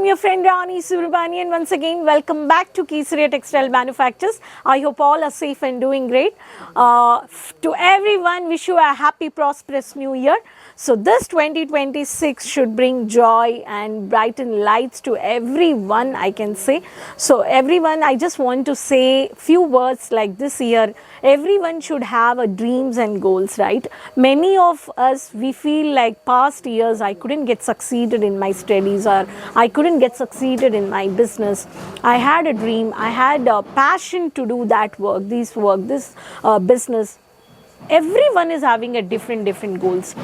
I'm your friend Rani Surabani, and once again welcome back to Kesaria Textile Manufacturers. I hope all are safe and doing great. To everyone, wish you a happy, prosperous new year. So this 2026 should bring joy and brighten lights to everyone, I can say. So everyone, I just want to say few words like this year. Everyone should have a dreams and goals, right? Many of us, we feel like past years I couldn't get succeeded in my studies, or I couldn't get succeeded in my business. I had a dream, I had a passion to do that work, this business. Everyone is having a different goals,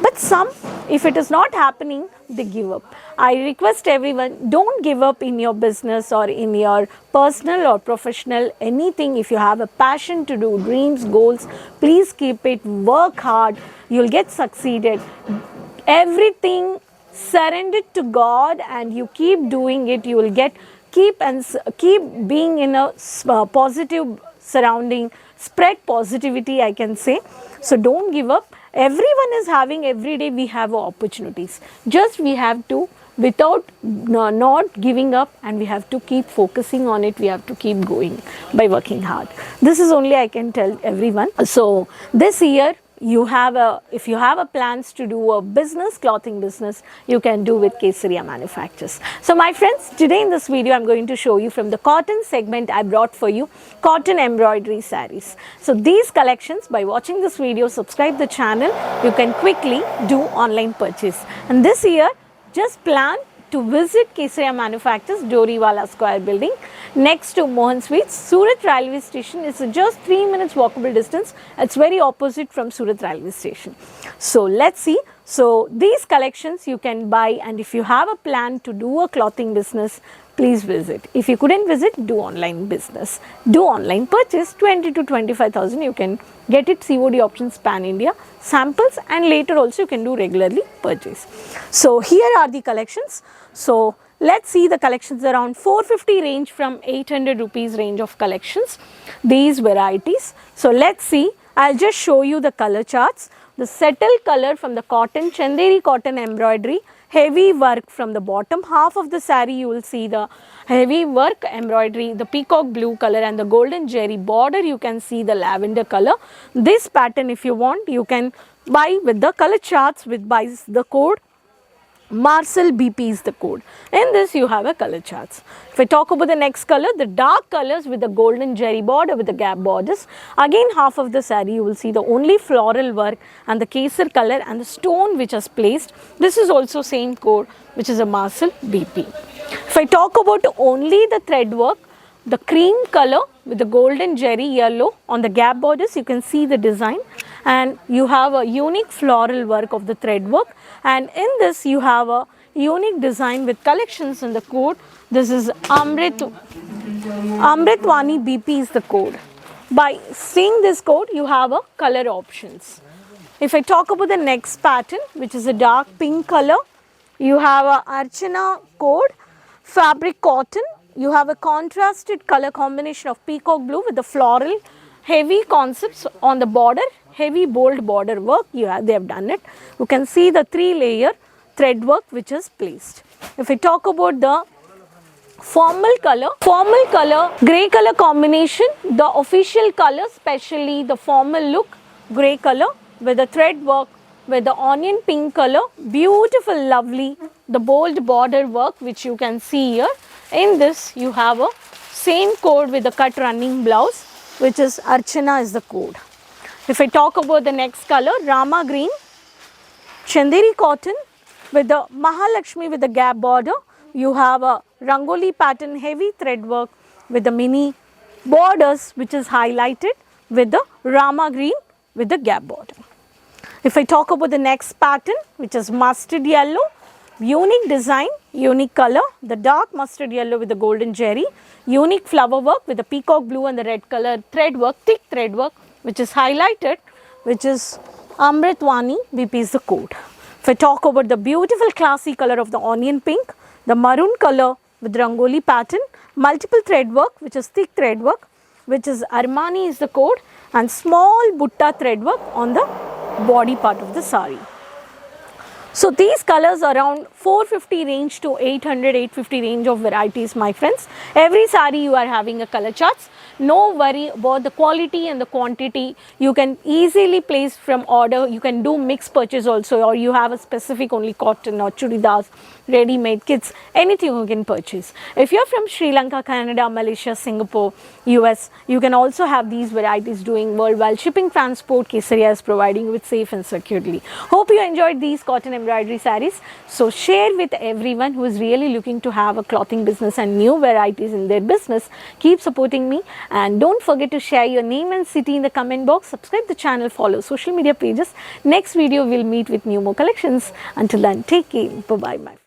but some, if it is not happening, they give up. I request everyone, don't give up in your business or in your personal or professional anything. If you have a passion to do, dreams, goals, please keep it, work hard, you'll get succeeded. Everything surrender to God and you keep doing it, you will get keep being in a positive surrounding, spread positivity, I can say. So don't give up. Everyone is having, every day we have opportunities, just we have to, without not giving up, and we have to keep focusing on it, we have to keep going by working hard. This is only I can tell everyone. So this year, if you have a plans to do a business, clothing business, you can do with Kesaria Manufacturers. So my friends, today in this video, I'm going to show you from the cotton segment I brought for you cotton embroidery sarees. So these collections, by watching this video, subscribe the channel, you can quickly do online purchase. And this year, just plan to visit Kesaria Manufacturers, Doriwala Square building, next to Mohan Sweets, Surat Railway Station. It's just 3 minutes walkable distance. It's very opposite from Surat Railway Station. So let's see. So these collections you can buy, and if you have a plan to do a clothing business, please visit. If you couldn't visit, do online business. Do online purchase, 20 to 25,000. You can get it COD options pan India, samples, and later also you can do regularly purchase. So here are the collections. So let's see the collections around 450 range from 800 rupees range of collections. These varieties. So let's see. I'll just show you the color charts. The settled color from the cotton, Chanderi cotton embroidery, heavy work from the bottom half of the saree. You will see the heavy work embroidery, the peacock blue color and the golden jerry border. You can see the lavender color. This pattern, if you want, you can buy with the color charts, with buys the code. Marcel BP is the code. In this you have a color charts. If I talk about the next color, the dark colors with the golden jerry border with the gap borders. Again, half of the saree you will see the only floral work and the kesar color and the stone which is placed. This is also same code, which is a Marcel BP. If I talk about only the thread work, the cream color with the golden jerry yellow on the gap borders, you can see the design, and you have a unique floral work of the thread work, and in this you have a unique design with collections in the code. This is Amritvani BP is the code. By seeing this code, you have a color options. If I talk about the next pattern, which is a dark pink color, you have a Archana code, fabric cotton. You have a contrasted color combination of peacock blue with the floral, heavy concepts on the border, heavy bold border work. They have done it. You can see the 3-layer thread work which is placed. If we talk about the formal color, grey color combination, the official color, especially the formal look, grey color with the thread work with the onion pink color, beautiful, lovely, the bold border work which you can see here. In this you have a same code with the cut running blouse, which is Archana is the code. If I talk about the next color, Rama green, Chanderi cotton with the Mahalakshmi with the gap border. You have a Rangoli pattern, heavy thread work with the mini borders which is highlighted with the Rama green with the gap border. If I talk about the next pattern, which is mustard yellow, unique design, unique color, the dark mustard yellow with the golden jerry, unique flower work with the peacock blue and the red color thread work, thick thread work, which is highlighted, which is Amritvani BP is the code. If I talk about the beautiful classy color of the onion pink, the maroon color with Rangoli pattern, multiple thread work, which is thick thread work, which is Armani is the code, and small butta thread work on the body part of the saree. So these colors around 450 range to 800, 850 range of varieties, my friends. Every saree you are having a color charts. No worry about the quality and the quantity. You can easily place from order. You can do mixed purchase also, or you have a specific only cotton or churidars, ready-made kits, anything you can purchase. If you're from Sri Lanka, Canada, Malaysia, Singapore, US, you can also have these varieties doing worldwide shipping. Transport Kesaria is providing with safe and securely. Hope you enjoyed these cotton embroidery sarees. So share with everyone who is really looking to have a clothing business and new varieties in their business. Keep supporting me, and don't forget to share your name and city in the comment box. Subscribe the channel, follow social media pages. Next video we'll meet with new more collections. Until then, take care. Bye bye.